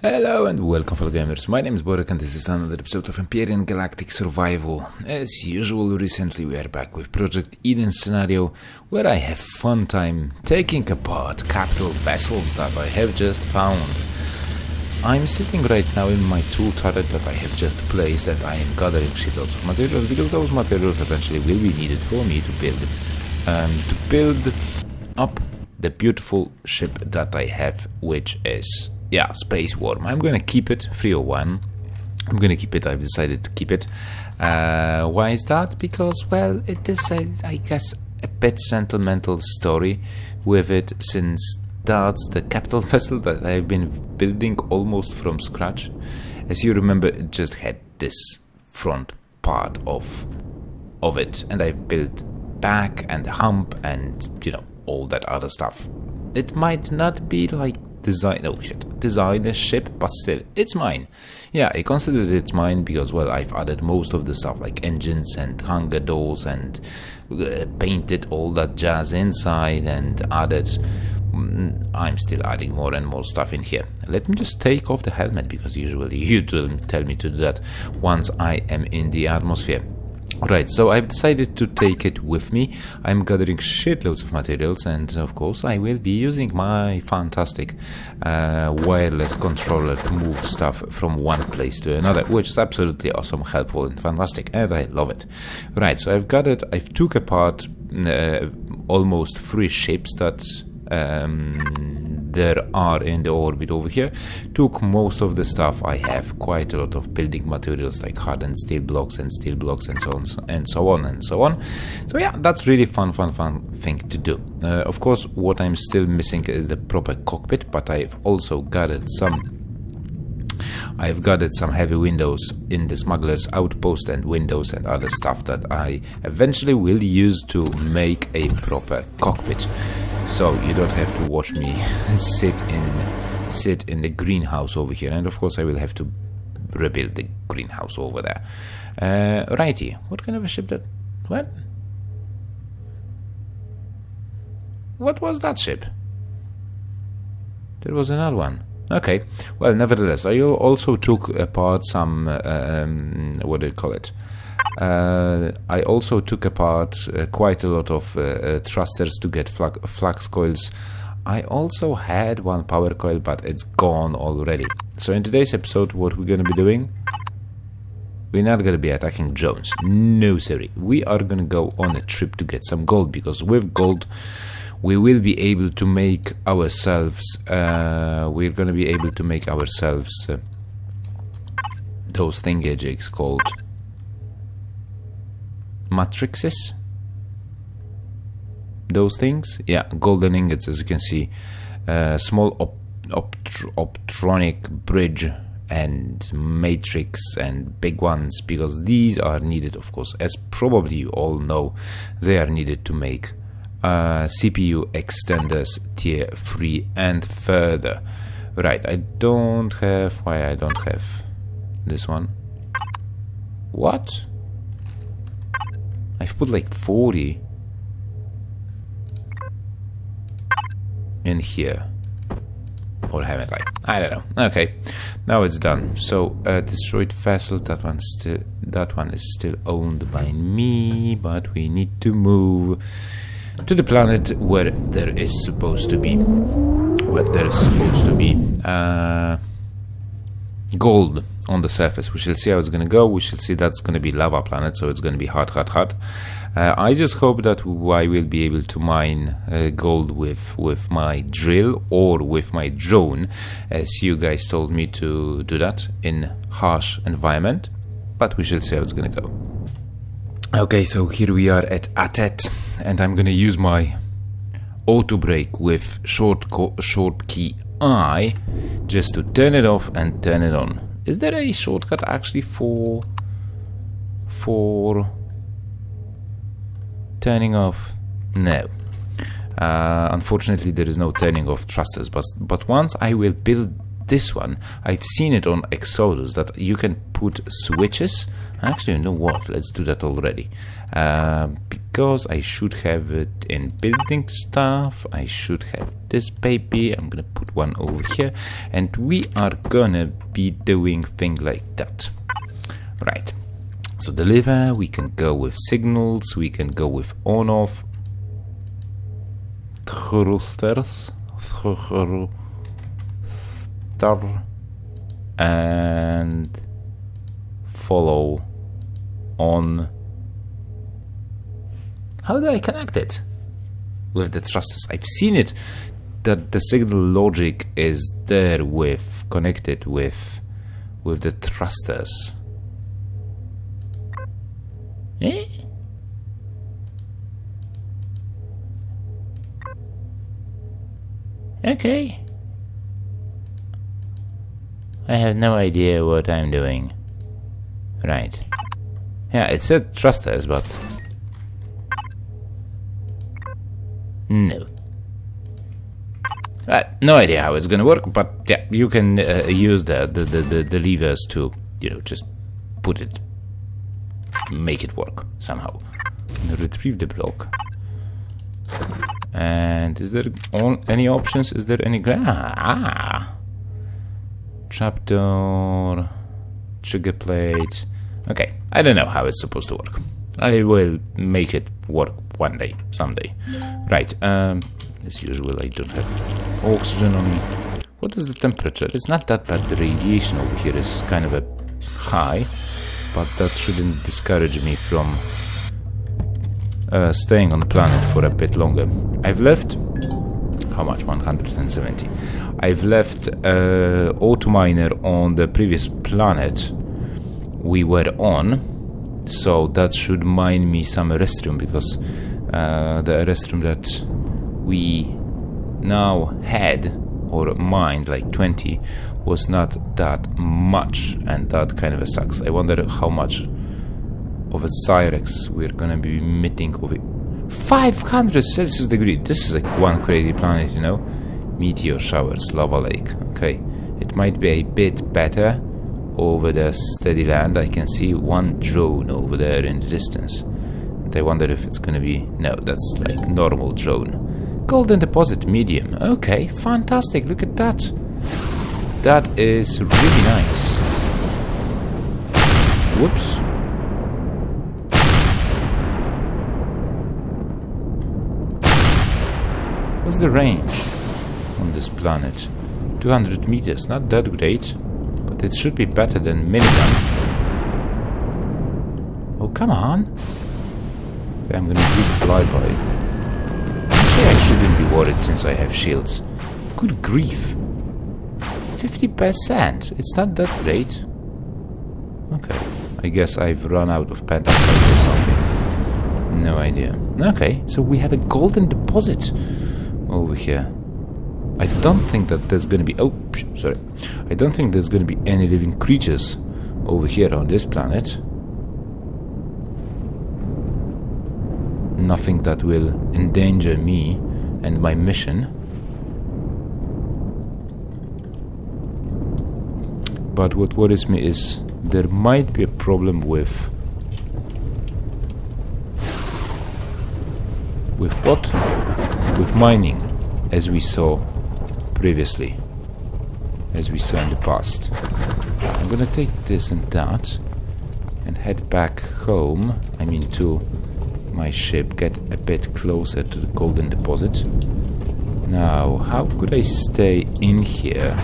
Hello and welcome fellow gamers, my name is Borek and this is another episode of Empyrion Galactic Survival. As usual, recently we are back with Project Eden scenario, where I have fun time taking apart capital vessels that I have just found. I'm sitting right now in my tool turret that I have just placed, and I am gathering shitloads of materials, because those materials eventually will be needed for me to build up the beautiful ship that I have, which is Space Worm. I'm gonna keep it 301. I'm gonna keep it. I've decided to keep it. Why is that? Because, well, it is I guess a bit sentimental story with it, since that's the capital vessel that I've been building almost from scratch. As you remember, it just had this front part of it, and I've built back and the hump and all that other stuff. It might not be like designer ship, but still, it's mine. Yeah, I considered it's mine because, well, I've added most of the stuff like engines and hangar doors and painted all that jazz inside and added. I'm still adding more and more stuff in here. Let me just take off the helmet, because usually you tell me to do that once I am in the atmosphere. Right, so I've decided to take it with me. I'm gathering shitloads of materials, and of course I will be using my fantastic wireless controller to move stuff from one place to another, which is absolutely awesome, helpful and fantastic, and I love it. Right, so I've took apart almost 3 ships that there are in the orbit over here. Took most of the stuff. I have quite a lot of building materials like hardened steel blocks and so on. So yeah, that's really fun thing to do. Of course, what I'm still missing is the proper cockpit, but I've also gathered some heavy windows in the smuggler's outpost and windows and other stuff that I eventually will use to make a proper cockpit. So you don't have to watch me sit in the greenhouse over here, and of course I will have to rebuild the greenhouse over there. Righty, what kind of a ship that? What was that ship? There was another one. Okay, well, nevertheless, I also took apart some what do you call it? I also took apart quite a lot of thrusters to get flux coils. I also had one power coil, but it's gone already. So in today's episode, what we're going to be doing, we're not going to be attacking drones. No, sorry. We are going to go on a trip to get some gold, because with gold, we will be able to make ourselves, those thingajigs called matrices, those things, golden ingots, as you can see, small optronic bridge and matrix and big ones, because these are needed, of course, as probably you all know, they are needed to make CPU extenders tier 3 and further. Right, why I don't have this one. What? I've put like 40 in here, or haven't I? I don't know. Okay, now it's done. So destroyed vessel. That one is still owned by me, but we need to move to the planet where there is supposed to be gold on the surface. We shall see how it's going to go. We shall see. That's going to be lava planet, so it's going to be hot. I just hope that I will be able to mine gold with my drill or with my drone, as you guys told me to do that in harsh environment, but we shall see how it's going to go. Okay, so here we are at Atet, and I'm going to use my auto brake with short key I just to turn it off and turn it on. Is there a shortcut actually for turning off? No. Unfortunately, there is no turning off thrusters, but once I will build this one, I've seen it on Exodus that you can put switches Actually, you know what? Let's do that already. Because I should have it in building stuff. I should have this baby. I'm gonna put one over here. And we are gonna be doing thing like that. Right. So deliver, we can go with signals. We can go with on-off. Thrusters. And follow on. How do I connect it with the thrusters? I've seen it that the signal logic is there with connected with the thrusters. Eh? Okay. I have no idea what I'm doing. Right. Yeah, it said thrusters, but no. No idea how it's gonna work, but yeah, you can use the levers to, just put it, make it work somehow. Retrieve the block. And is there any options? Is there any trapdoor, trigger plate? Okay, I don't know how it's supposed to work. I will make it work one day, someday. Right, as usual, I don't have oxygen on me. What is the temperature? It's not that bad. The radiation over here is kind of a high, but that shouldn't discourage me from staying on the planet for a bit longer. I've left, how much? 170. I've left auto miner on the previous planet we were on, so that should mine me some restroom, because the restroom that we now had or mined, like 20, was not that much, and that kind of sucks. I wonder how much of a Cyrex we're gonna be emitting over 500 Celsius degree. This is like one crazy planet, Meteor showers, lava lake. Okay, it might be a bit better over the steady land. I can see one drone over there in the distance. And I wonder if it's gonna be... No, that's like normal drone. Golden deposit, medium. Okay, fantastic, look at that. That is really nice. Whoops. What's the range on this planet? 200 meters, not that great, but it should be better than minigun. Oh, come on. Okay, I'm gonna do the flyby. Actually, I shouldn't be worried since I have shields. Good grief. 50%. It's not that great. Okay. I guess I've run out of pentoxide or something. No idea. Okay, so we have a golden deposit over here. I don't think that there's gonna be... Oh, sorry. I don't think there's gonna be any living creatures over here on this planet. Nothing that will endanger me and my mission. But what worries me is there might be a problem with what? With mining, as we saw previously, as we saw in the past. I'm gonna take this and that and head back home, I mean to my ship, get a bit closer to the golden deposit. Now, how could I stay in here,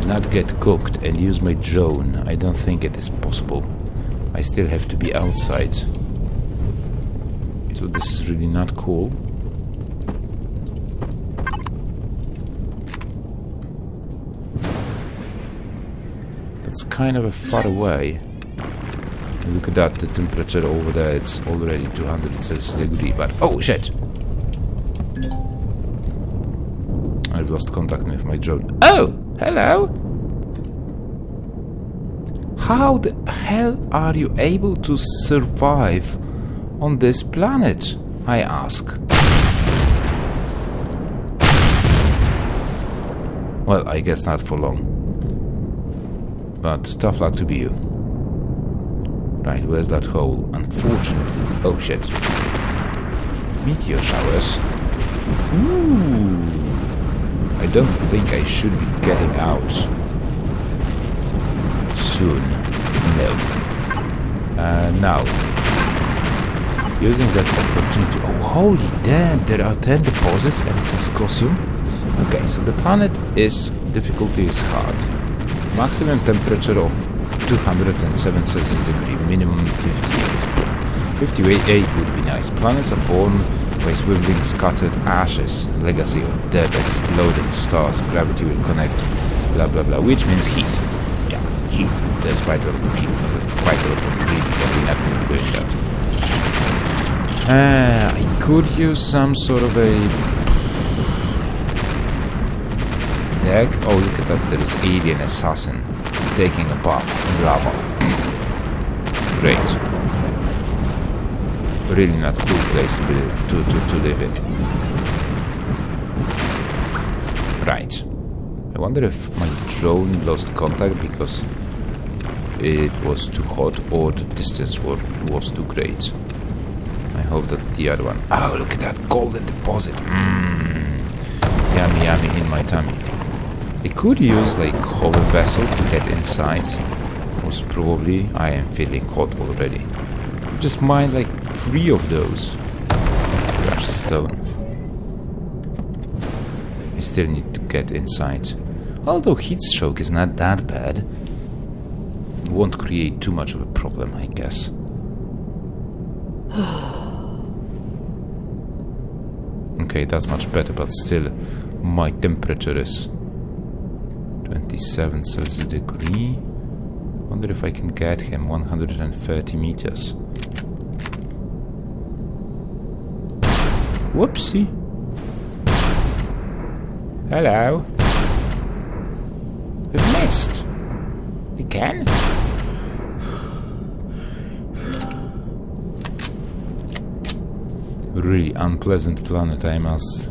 not get cooked, and use my drone? I don't think it is possible. I still have to be outside. So this is really not cool. That's kind of a far away. Look at that, the temperature over there, it's already 200 Celsius degree, but oh shit! I've lost contact with my drone. Oh! Hello! How the hell are you able to survive on this planet, I ask? Well, I guess not for long. But tough luck to be you. Right, where's that hole? Unfortunately. Oh shit. Meteor showers. Ooh. I don't think I should be getting out soon. No. Now. Using that opportunity. Oh, holy damn, there are 10 deposits and it says Cosium. Okay, so the planet is, difficulty is hard. Maximum temperature of 207 Celsius degree, minimum 58. 58 would be nice. Planets are born by swiveling scattered ashes, legacy of dead exploded stars. Gravity will connect, blah blah blah, which means heat. Yeah, heat. There's quite a lot of heat, quite a lot of heat. We're not going to be doing that. I could use some sort of a deck. Oh, look at that! There is alien assassin taking a bath in lava. Great. Really not cool place to live in. Right. I wonder if my drone lost contact because it was too hot or the distance was too great. I hope that the other one... Oh, look at that golden deposit. Yummy, yummy in my tummy. I could use like hover vessel to get inside. Most probably I am feeling hot already. Just mine like 3 of those. Crash stone. I still need to get inside. Although heat stroke is not that bad. It won't create too much of a problem, I guess. Okay, that's much better, but still my temperature is 27 Celsius degree. Wonder if I can get him 130 meters. Whoopsie. Hello. We've missed. Again? Really unpleasant planet, I must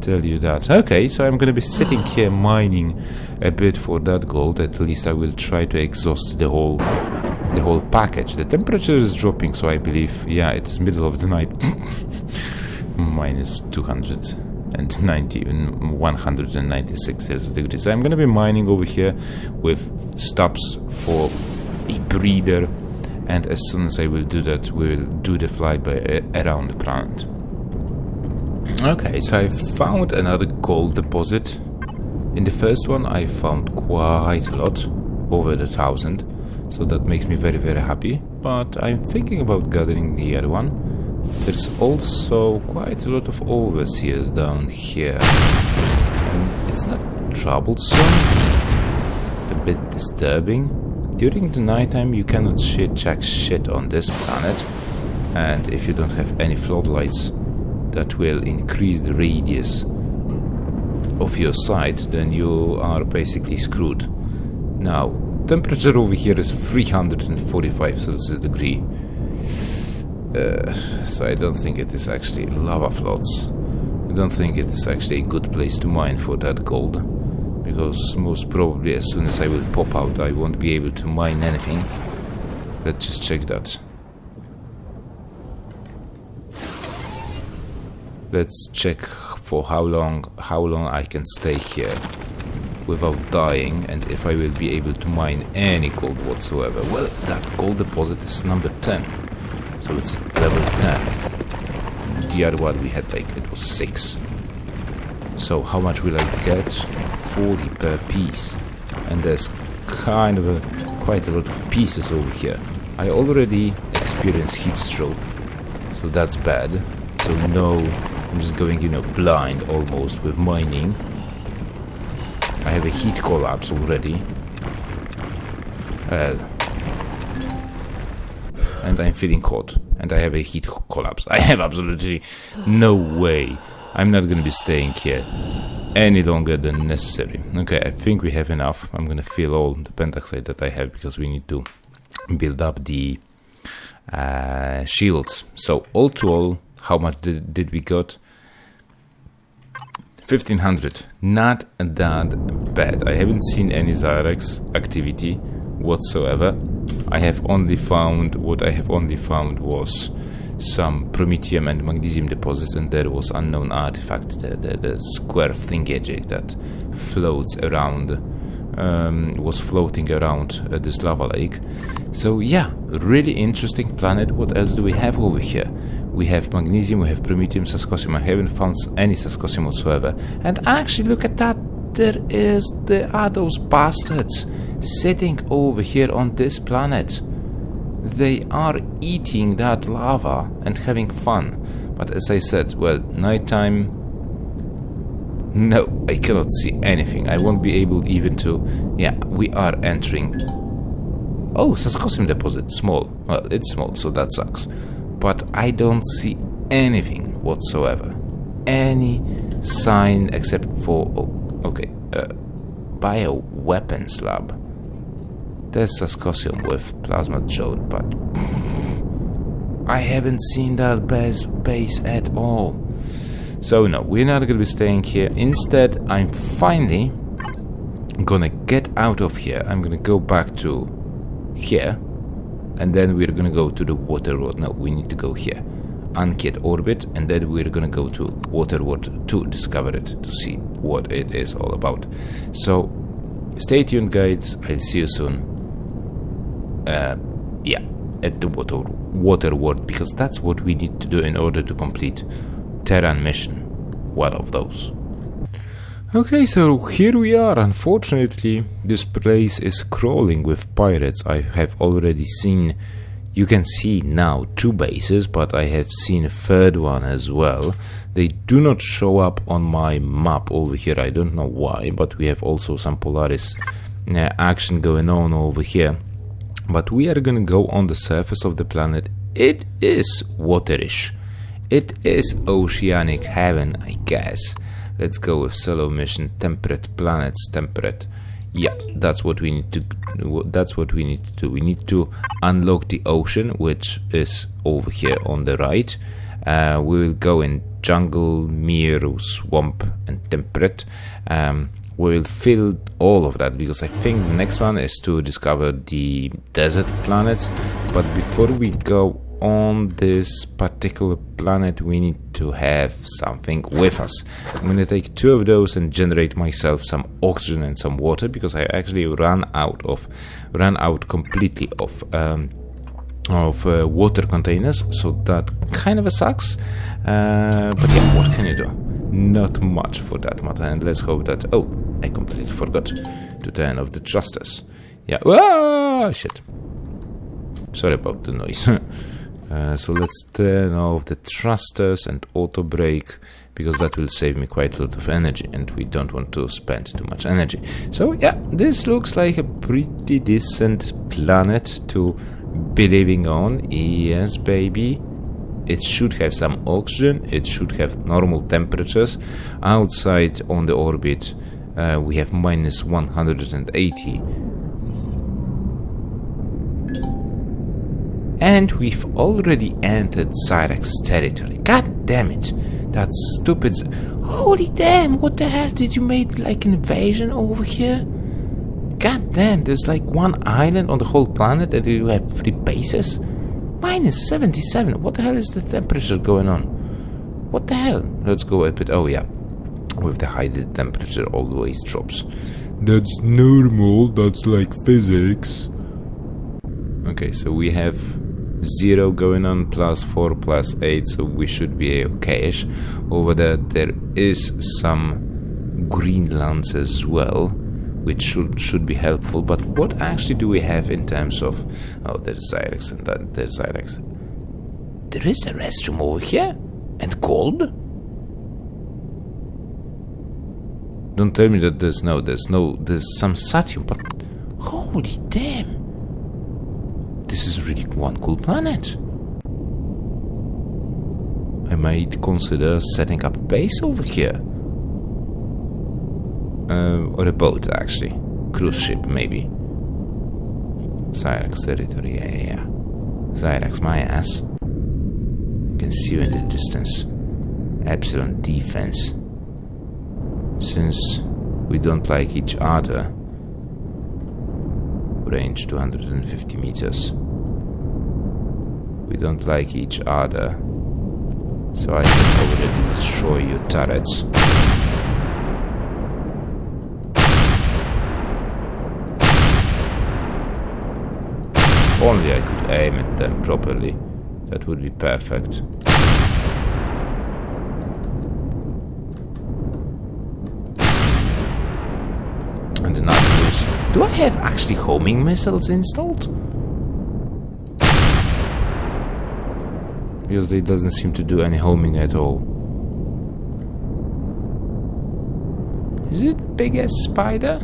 tell you that. Okay, so I'm gonna be sitting here mining a bit for that gold. At least I will try to exhaust the whole package. The temperature is dropping, so I believe, yeah, it is middle of the night. Minus 290, even 196 Celsius degrees. So I'm gonna be mining over here with stops for a breeder. And as soon as I will do that, we will do the flyby around the planet. Okay, so I found another gold deposit. In the first one, I found quite a lot, over 1,000. So that makes me very, very happy. But I'm thinking about gathering the other one. There's also quite a lot of overseers down here. And it's not troublesome, a bit disturbing. During the nighttime you cannot check shit on this planet, and if you don't have any floodlights that will increase the radius of your sight, then you are basically screwed. Now, temperature over here is 345 Celsius degree. So I don't think it is actually lava floods. I don't think it is actually a good place to mine for that gold. Because most probably as soon as I will pop out, I won't be able to mine anything. Let's just check that. Let's check for how long I can stay here without dying, and if I will be able to mine any gold whatsoever. Well, that gold deposit is number 10, so it's level 10. The other one we had it was 6. So how much will I get? 40 per piece, and there's kind of quite a lot of pieces over here. I already experienced heat stroke, so that's bad. So no, I'm just going, blind almost with mining. I have a heat collapse already. And I'm feeling hot, and I have a heat collapse. I have absolutely no way. I'm not gonna be staying here any longer than necessary. Okay, I think we have enough. I'm gonna fill all the pentaxide that I have because we need to build up the shields. So all to all, how much did we got? 1500. Not that bad. I haven't seen any Zyrex activity whatsoever. I have only found was some promethium and magnesium deposits, and there was unknown artifact, the square thingamajig that floats around, was floating around this lava lake. So yeah, really interesting planet. What else do we have over here? We have magnesium, we have promethium, sascosium. I haven't found any sascosium whatsoever. And actually, look at that. There are those bastards sitting over here on this planet. They are eating that lava and having fun. But as I said, well, nighttime, no, I cannot see anything. I won't be able even to... Yeah, we are entering... Oh, sascosium deposit, small. Well, it's small, so that sucks. But I don't see anything whatsoever. Any sign except for... Oh, okay, bioweapons lab. There's sascosium with plasma jode, but I haven't seen that base at all. So no, we're not gonna be staying here. Instead, I'm finally gonna get out of here. I'm gonna go back to here, and then we're gonna go to the water world. No, we need to go here. Unket orbit, and then we're gonna go to water world to discover it, to see what it is all about. So stay tuned, guys. I'll see you soon. Yeah, at the water world, because that's what we need to do in order to complete Terran mission, one of those. Okay, so here we are. Unfortunately, this place is crawling with pirates. I have already seen, you can see now 2 bases, but I have seen a 3rd one as well. They do not show up on my map over here. I don't know why, but we have also some Polaris action going on over here. But we are gonna go on the surface of the planet. It is waterish. It is oceanic heaven, I guess. Let's go with solo mission. Temperate planets, temperate. Yeah, that's what we need to. That's what we need to do. We need to unlock the ocean, which is over here on the right. We will go in jungle, mere, swamp, and temperate. We will fill all of that, because I think the next one is to discover the desert planets. But before we go on this particular planet, we need to have something with us. I'm gonna take 2 of those and generate myself some oxygen and some water, because I actually ran out completely of water containers, so that kind of sucks. But yeah, what can you do? Not much for that matter. And let's hope that... Oh, I completely forgot to turn off the thrusters. Yeah. Ah, shit. Sorry about the noise. So let's turn off the thrusters and auto brake, because that will save me quite a lot of energy, and we don't want to spend too much energy. So yeah, this looks like a pretty decent planet to be living on. Yes, baby. It should have some oxygen, it should have normal temperatures. Outside on the orbit, we have minus 180. And we've already entered Cyrex territory. God damn it. That stupid... Holy damn, what the hell? Did you make like an invasion over here? God damn, there's like 1 island on the whole planet and you have 3 bases? Minus 77. What the hell is the temperature going on? What the hell? Let's go a bit... Oh yeah. With the high, the temperature always drops. That's normal. That's like physics. Okay, so we have 0 going on, +4, +8, so we should be okay-ish. Over there is some green lands as well, which should be helpful. But what actually do we have in terms of... Oh, there's Cyrex and there's Cyrex. There is a restroom over here? And gold? Don't tell me that there's some satium, but... Holy damn! This is really one cool planet. I might consider setting up a base over here. Or a boat, actually. Cruise ship, maybe. Cyrex territory, yeah. Cyrex, my ass. I can see you in the distance. Epsilon defense. Since we don't like each other, range 250 meters. We don't like each other, so I can already destroy your turrets. If only I could aim at them properly, that would be perfect. And the Nautilus. Do I have actually homing missiles installed? Because it doesn't seem to do any homing at all. Is it big as spider?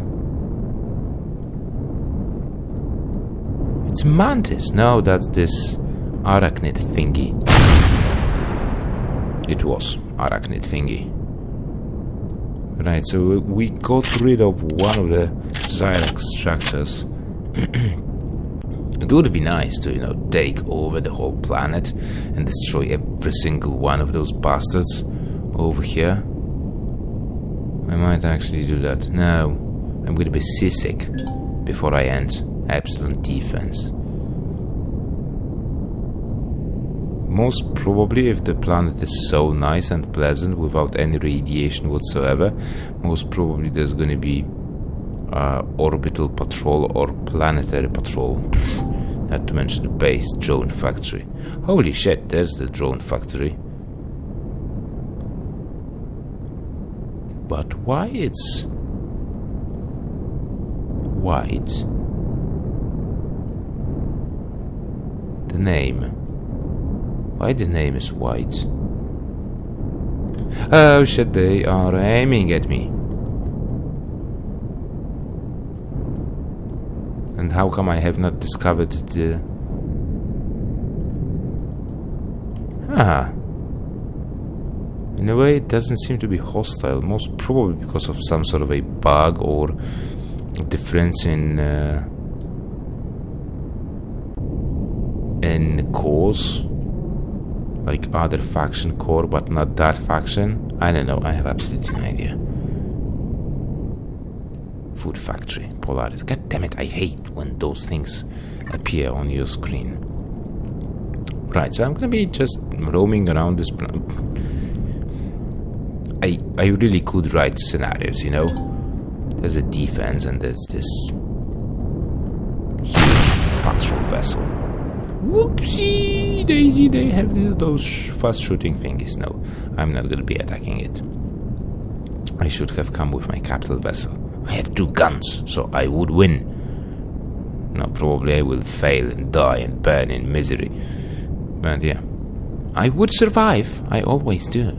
It's mantis. No, that's this arachnid thingy. It was arachnid thingy. Right, so we got rid of one of the Xyrax structures. It would be nice to, take over the whole planet and destroy every single one of those bastards over here. I might actually do that. No, I'm gonna be seasick before I end Epsilon Defense. Most probably, if the planet is so nice and pleasant without any radiation whatsoever, most probably there's going to be orbital patrol or planetary patrol. Not to mention the base drone factory. Holy shit, there's the drone factory. But why it's white? The name. Why the name is white? Oh shit, they are aiming at me. And how come I have not discovered the... In a way, it doesn't seem to be hostile. Most probably because of some sort of a bug or difference in cores. Like other faction core, but not that faction. I don't know, I have absolutely no idea. Food factory, Polaris. God damn it, I hate when those things appear on your screen. Right, so I'm gonna be just roaming around this planet. I really could write scenarios, There's a defense and there's this huge patrol vessel. Whoopsie daisy, they have those fast shooting thingies. No, I'm not gonna be attacking it. I should have come with my capital vessel. I have 2 guns, so I would win. No, probably I will fail and die and burn in misery. But yeah, I would survive. I always do.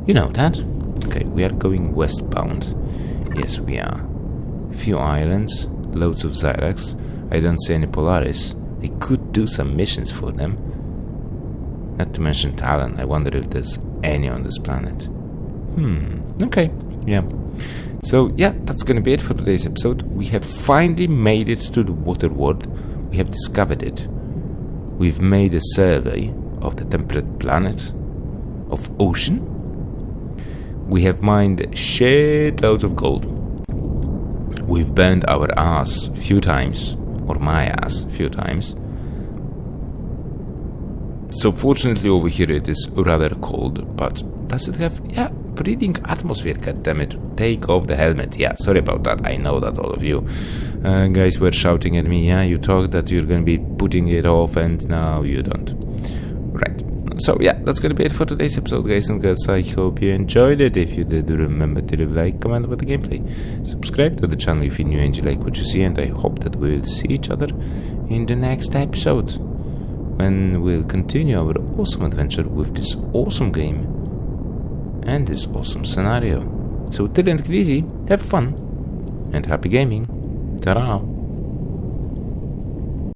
You know that? Okay, we are going westbound. Yes, we are. Few islands, loads of Xyrax. I don't see any Polaris. I could do some missions for them. Not to mention Talon. I wonder if there's any on this planet. Okay, yeah. So, yeah, that's gonna be it for today's episode. We have finally made it to the water world. We have discovered it. We've made a survey of the temperate planet, of ocean. We have mined shit loads of gold. We've burned our ass a few times. Or my ass a few times. So fortunately over here it is rather cold, but does it have, breathing atmosphere, goddammit. Take off the helmet. Yeah, sorry about that, I know that all of you guys were shouting at me, you talked that you're gonna be putting it off and now you don't. Right, so yeah, that's gonna be it for today's episode, guys and girls. I hope you enjoyed it. If you did, remember to leave a like, comment about the gameplay, subscribe to the channel if you're new and you like what you see, and I hope that we will see each other in the next episode, when we'll continue our awesome adventure with this awesome game and this awesome scenario. So till then, take it easy, have fun, and happy gaming. Ta-ra!